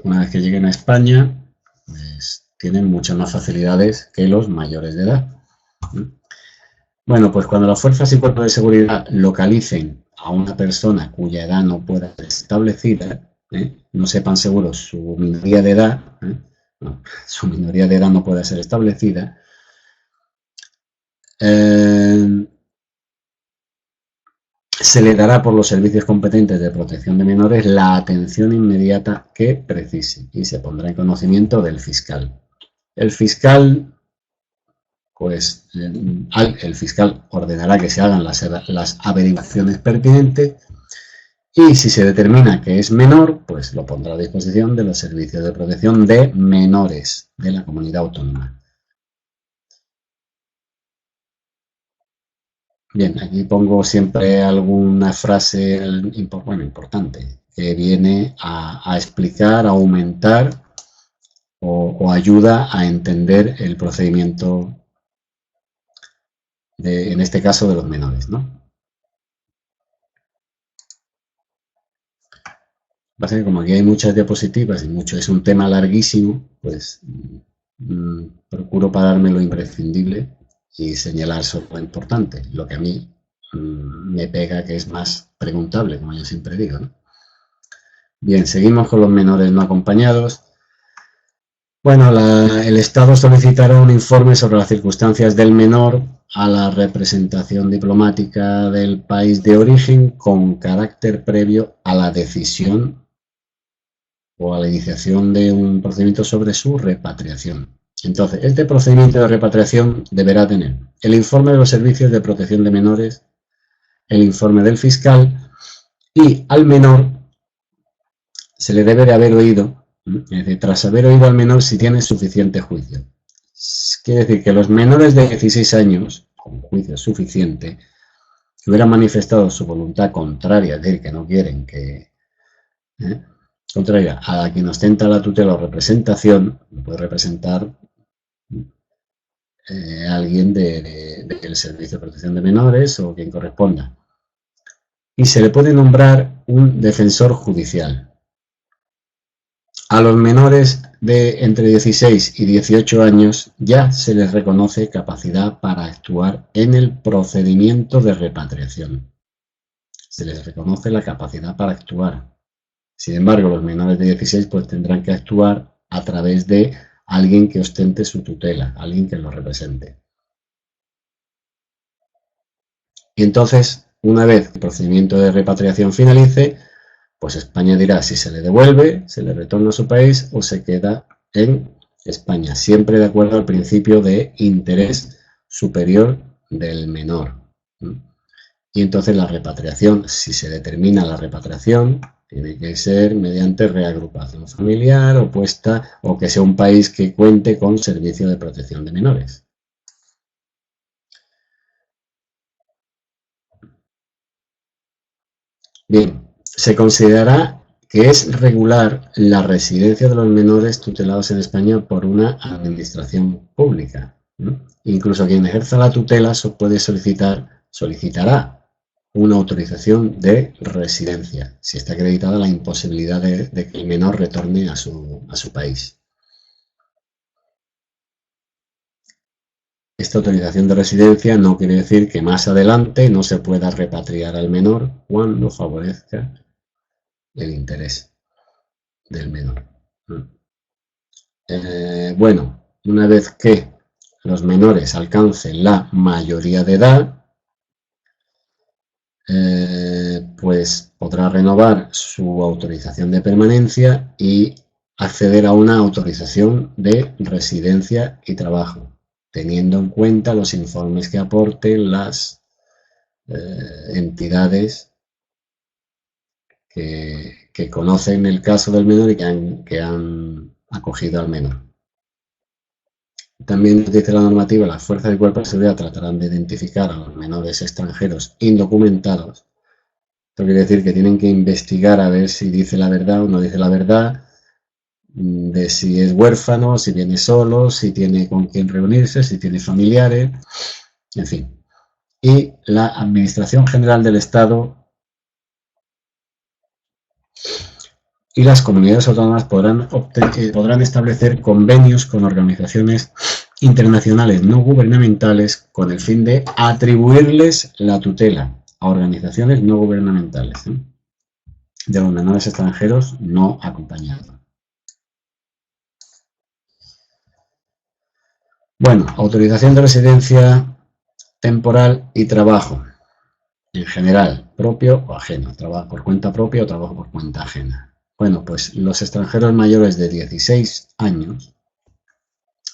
una vez que lleguen a España, pues tienen muchas más facilidades que los mayores de edad. Bueno, pues cuando las fuerzas y cuerpos de seguridad localicen a una persona cuya edad no pueda ser establecida, no sepan seguro su minoría de edad, su minoría de edad no puede ser establecida, se le dará por los servicios competentes de protección de menores la atención inmediata que precise y se pondrá en conocimiento del fiscal. El fiscal, pues el fiscal ordenará que se hagan las averiguaciones pertinentes y si se determina que es menor, pues lo pondrá a disposición de los servicios de protección de menores de la comunidad autónoma. Bien, aquí pongo siempre alguna frase importante que viene a explicar, a aumentar o ayuda a entender el procedimiento, en este caso, de los menores, ¿no? Pasa que como aquí hay muchas diapositivas y mucho es un tema larguísimo, pues procuro pararme lo imprescindible y señalar solo lo importante, lo que a mí me pega que es más preguntable, como yo siempre digo, ¿no? Bien, seguimos con los menores no acompañados. Bueno, el Estado solicitará un informe sobre las circunstancias del menor a la representación diplomática del país de origen con carácter previo a la decisión o a la iniciación de un procedimiento sobre su repatriación. Entonces, este procedimiento de repatriación deberá tener el informe de los servicios de protección de menores, el informe del fiscal y al menor se le debe de haber oído, es decir, tras haber oído al menor si tiene suficiente juicio. Quiere decir que los menores de 16 años, con juicio suficiente, que hubieran manifestado su voluntad contraria, es decir, que no quieren que... contraria a quien ostenta la tutela o representación, puede representar alguien del Servicio de Protección de Menores o quien corresponda. Y se le puede nombrar un defensor judicial. A los menores de entre 16 y 18 años ya se les reconoce capacidad para actuar en el procedimiento de repatriación. Se les reconoce la capacidad para actuar. Sin embargo, los menores de 16 pues tendrán que actuar a través de alguien que ostente su tutela, alguien que los represente. Y entonces, una vez el procedimiento de repatriación finalice, pues España dirá si se le devuelve, se le retorna a su país o se queda en España, siempre de acuerdo al principio de interés superior del menor. Y entonces la repatriación, si se determina la repatriación, tiene que ser mediante reagrupación familiar o que sea un país que cuente con servicio de protección de menores. Bien, se considerará que es regular la residencia de los menores tutelados en España por una administración pública. Incluso quien ejerza la tutela solicitará una autorización de residencia, si está acreditada la imposibilidad de que el menor retorne a su país. Esta autorización de residencia no quiere decir que más adelante no se pueda repatriar al menor cuando favorezca el interés del menor. Bueno, una vez que los menores alcancen la mayoría de edad, pues podrá renovar su autorización de permanencia y acceder a una autorización de residencia y trabajo, teniendo en cuenta los informes que aporten las entidades que conocen el caso del menor y que han acogido al menor. También dice la normativa, las fuerzas y cuerpos de seguridad tratarán de identificar a los menores extranjeros indocumentados. Esto quiere decir que tienen que investigar a ver si dice la verdad o no dice la verdad, de si es huérfano, si viene solo, si tiene con quién reunirse, si tiene familiares, en fin. Y la Administración General del Estado y las comunidades autónomas podrán establecer convenios con organizaciones internacionales no gubernamentales con el fin de atribuirles la tutela a organizaciones no gubernamentales de los menores extranjeros no acompañados. Bueno, autorización de residencia temporal y trabajo. En general, propio o ajeno. Trabajo por cuenta propia o trabajo por cuenta ajena. Bueno, pues los extranjeros mayores de 16 años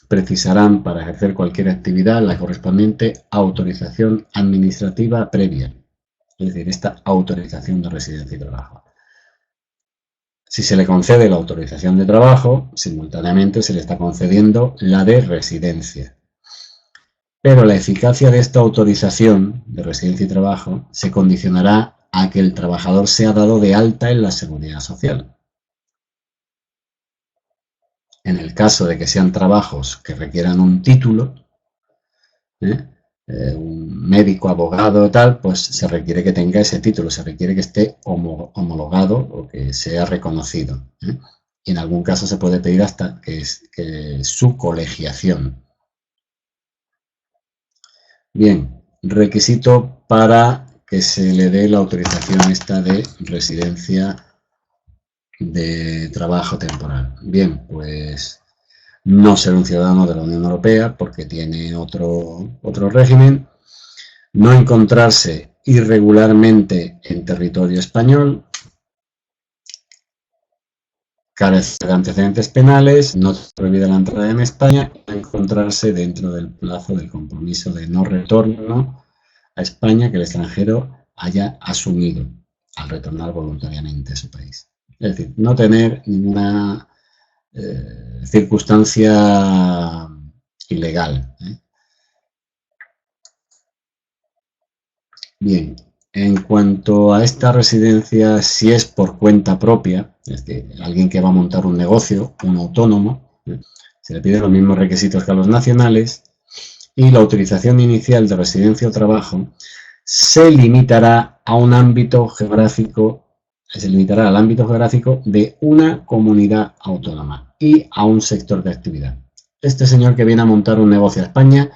precisarán para ejercer cualquier actividad la correspondiente autorización administrativa previa, es decir, esta autorización de residencia y trabajo. Si se le concede la autorización de trabajo, simultáneamente se le está concediendo la de residencia. Pero la eficacia de esta autorización de residencia y trabajo se condicionará a que el trabajador sea dado de alta en la Seguridad Social. En el caso de que sean trabajos que requieran un título, un médico, abogado, tal, pues se requiere que tenga ese título, se requiere que esté homologado o que sea reconocido. Y en algún caso se puede pedir hasta que su colegiación. Bien, requisito para que se le dé la autorización esta de residencia de trabajo temporal. Bien, pues no ser un ciudadano de la Unión Europea porque tiene otro régimen, no encontrarse irregularmente en territorio español, carecer de antecedentes penales, no prohibida la entrada en España, y encontrarse dentro del plazo del compromiso de no retorno a España que el extranjero haya asumido al retornar voluntariamente a su país. Es decir, no tener ninguna circunstancia ilegal. Bien, en cuanto a esta residencia, si es por cuenta propia, es decir, alguien que va a montar un negocio, un autónomo, se le piden los mismos requisitos que a los nacionales y la autorización inicial de residencia o trabajo se limitará a un ámbito geográfico, al ámbito geográfico de una comunidad autónoma y a un sector de actividad. Este señor que viene a montar un negocio a España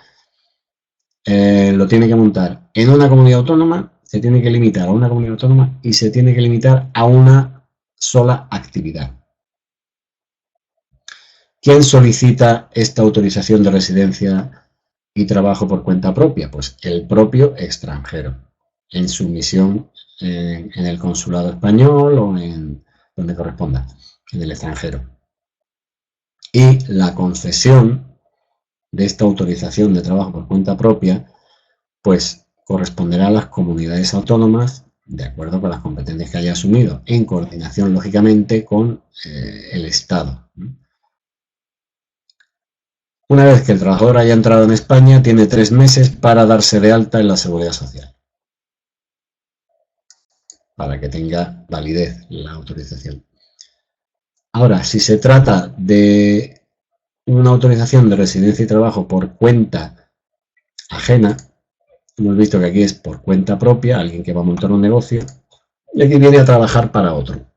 lo tiene que montar en una comunidad autónoma, se tiene que limitar a una comunidad autónoma y se tiene que limitar a una sola actividad. ¿Quién solicita esta autorización de residencia y trabajo por cuenta propia? Pues el propio extranjero, en su misión en el consulado español o en donde corresponda, en el extranjero. Y la concesión de esta autorización de trabajo por cuenta propia, pues corresponderá a las comunidades autónomas de acuerdo con las competencias que haya asumido, en coordinación, lógicamente, con el Estado. Una vez que el trabajador haya entrado en España, tiene 3 meses para darse de alta en la Seguridad Social, para que tenga validez la autorización. Ahora, si se trata de una autorización de residencia y trabajo por cuenta ajena, hemos visto que aquí es por cuenta propia, alguien que va a montar un negocio, y aquí viene a trabajar para otro.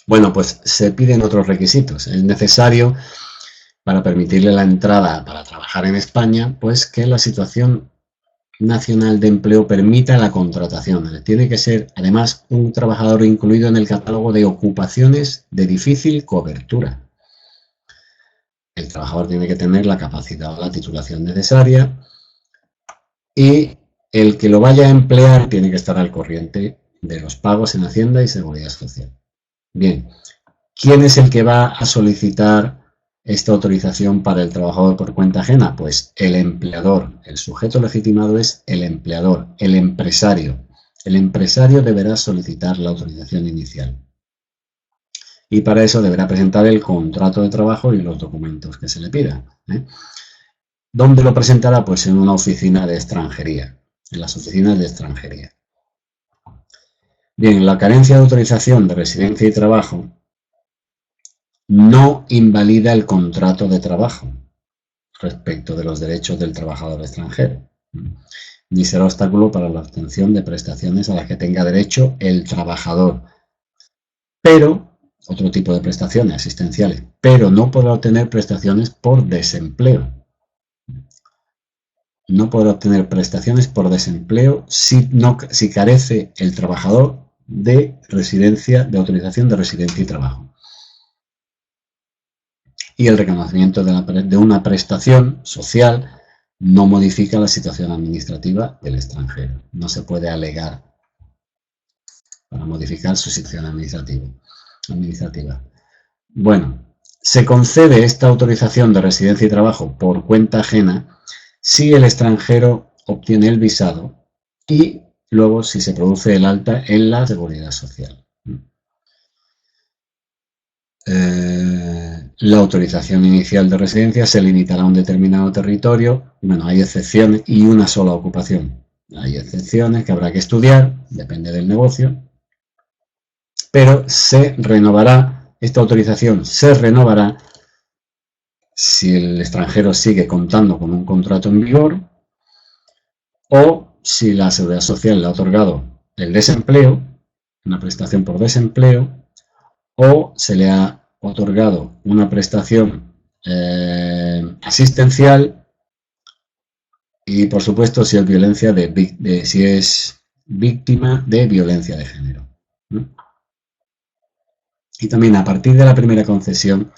Bueno, pues se piden otros requisitos. Es necesario, para permitirle la entrada para trabajar en España, pues que la situación nacional de empleo permita la contratación. Tiene que ser, además, un trabajador incluido en el catálogo de ocupaciones de difícil cobertura. El trabajador tiene que tener la capacidad o la titulación necesaria y el que lo vaya a emplear tiene que estar al corriente de los pagos en Hacienda y Seguridad Social. Bien, ¿quién es el que va a solicitar esta autorización para el trabajador por cuenta ajena? Pues el empleador. El sujeto legitimado es el empleador, el empresario. El empresario deberá solicitar la autorización inicial. Y para eso deberá presentar el contrato de trabajo y los documentos que se le pidan. ¿Dónde lo presentará? Pues en una oficina de extranjería, en las oficinas de extranjería. Bien, la carencia de autorización de residencia y trabajo no invalida el contrato de trabajo respecto de los derechos del trabajador extranjero, ni será obstáculo para la obtención de prestaciones a las que tenga derecho el trabajador. Pero, otro tipo de prestaciones asistenciales, pero no podrá obtener prestaciones por desempleo. No podrá obtener prestaciones por desempleo si carece el trabajador de autorización de residencia y trabajo. Y el reconocimiento de una prestación social no modifica la situación administrativa del extranjero. No se puede alegar para modificar su situación administrativa. Bueno, Se concede esta autorización de residencia y trabajo por cuenta ajena si el extranjero obtiene el visado y luego si se produce el alta en la seguridad social. La autorización inicial de residencia se limitará a un determinado territorio. Bueno, hay excepciones y una sola ocupación. Hay excepciones que habrá que estudiar, depende del negocio, pero se renovará, esta autorización se renovará si el extranjero sigue contando con un contrato en vigor o si la Seguridad Social le ha otorgado el desempleo, una prestación por desempleo, o se le ha otorgado una prestación asistencial y, por supuesto, si es violencia si es víctima de violencia de género. Y también a partir de la primera concesión,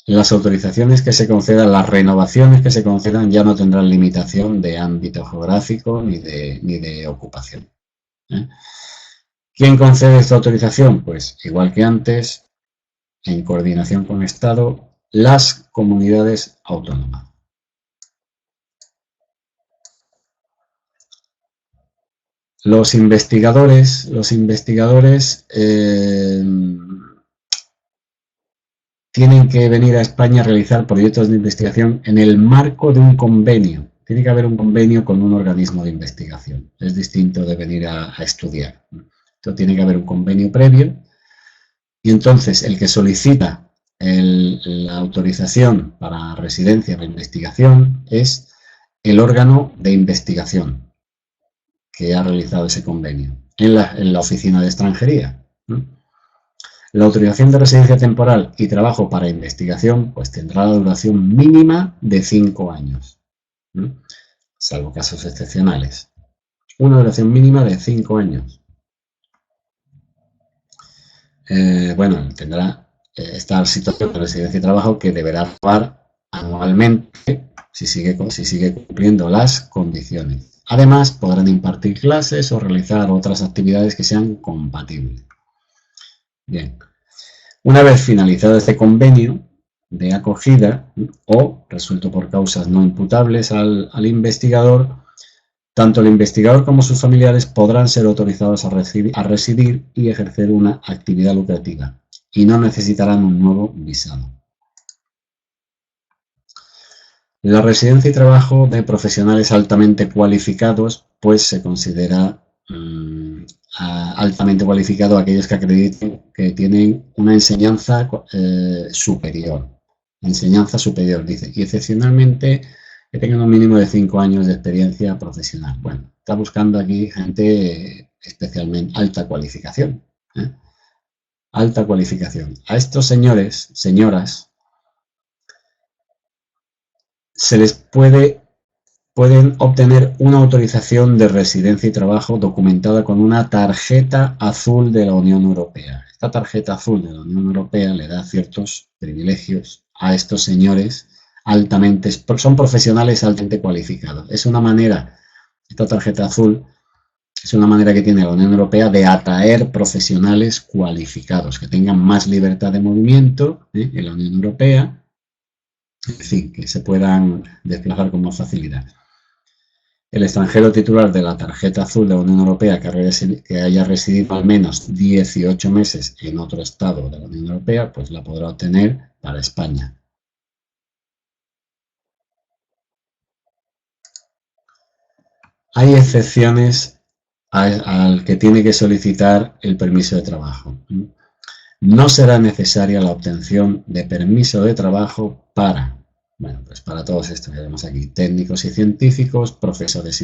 las autorizaciones que se concedan, las renovaciones que se concedan ya no tendrán limitación de ámbito geográfico ni de ocupación. ¿Quién concede esta autorización? Pues igual que antes, en coordinación con el Estado, las comunidades autónomas. Los investigadores tienen que venir a España a realizar proyectos de investigación en el marco de un convenio. Tiene que haber un convenio con un organismo de investigación. Es distinto de venir a estudiar. Entonces tiene que haber un convenio previo y entonces el que solicita la autorización para residencia de investigación es el órgano de investigación que ha realizado ese convenio en la oficina de extranjería. La autorización de residencia temporal y trabajo para investigación pues tendrá la duración mínima de 5 años, salvo casos excepcionales. Una duración mínima de 5 años. Bueno, tendrá esta situación de residencia y trabajo que deberá renovar anualmente si sigue cumpliendo las condiciones. Además, podrán impartir clases o realizar otras actividades que sean compatibles. Bien, una vez finalizado este convenio de acogida o resuelto por causas no imputables al investigador, tanto el investigador como sus familiares podrán ser autorizados a residir y ejercer una actividad lucrativa y no necesitarán un nuevo visado. La residencia y trabajo de profesionales altamente cualificados, pues se considera altamente cualificado aquellos que acrediten que tienen una enseñanza superior. Enseñanza superior, dice, y excepcionalmente que tengan un mínimo de 5 años de experiencia profesional. Bueno, está buscando aquí gente especialmente alta cualificación. Alta cualificación. A estos señores, señoras, se les pueden obtener una autorización de residencia y trabajo documentada con una tarjeta azul de la Unión Europea. Esta tarjeta azul de la Unión Europea le da ciertos privilegios a estos señores son profesionales altamente cualificados. Es una manera, esta tarjeta azul es una manera que tiene la Unión Europea de atraer profesionales cualificados, que tengan más libertad de movimiento en la Unión Europea. Es decir, que se puedan desplazar con más facilidad. El extranjero titular de la tarjeta azul de la Unión Europea que haya residido al menos 18 meses en otro estado de la Unión Europea, pues la podrá obtener para España. Hay excepciones al que tiene que solicitar el permiso de trabajo. No será necesaria la obtención de permiso de trabajo para todos estos que vemos aquí, técnicos y científicos, profesores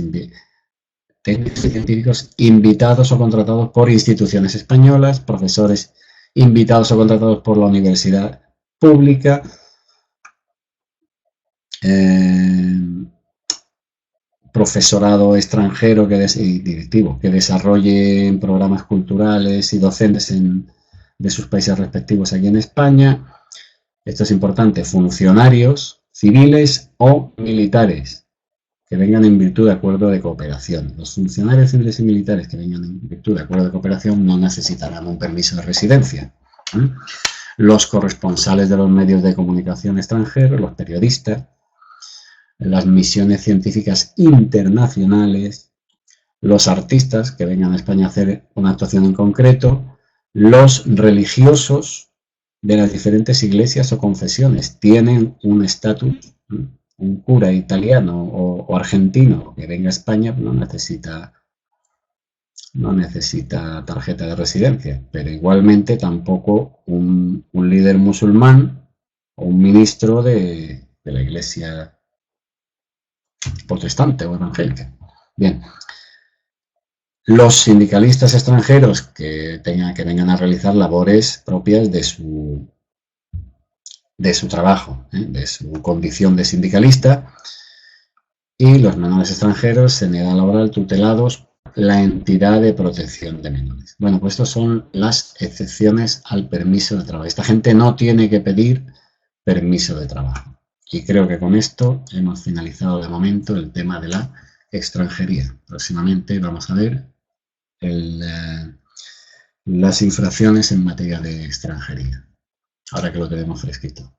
técnicos y científicos invitados o contratados por instituciones españolas, profesores invitados o contratados por la universidad pública, profesorado extranjero y directivo que desarrolle programas culturales y docentes de sus países respectivos aquí en España. Esto es importante, funcionarios civiles o militares que vengan en virtud de acuerdo de cooperación. Los funcionarios civiles y militares que vengan en virtud de acuerdo de cooperación no necesitarán un permiso de residencia. los corresponsales de los medios de comunicación extranjeros, los periodistas, las misiones científicas internacionales, los artistas que vengan a España a hacer una actuación en concreto, los religiosos de las diferentes iglesias o confesiones tienen un estatus. Un cura italiano o argentino que venga a España no necesita tarjeta de residencia, pero igualmente tampoco un líder musulmán o un ministro de la iglesia protestante o evangélica. Bien, los sindicalistas extranjeros que vengan a realizar labores propias de su trabajo, de su condición de sindicalista, y los menores extranjeros en edad laboral tutelados la entidad de protección de menores. Bueno, pues estas son las excepciones al permiso de trabajo. Esta gente no tiene que pedir permiso de trabajo. Y creo que con esto hemos finalizado de momento el tema de la extranjería. Próximamente vamos a ver las infracciones en materia de extranjería, ahora que lo tenemos fresquito.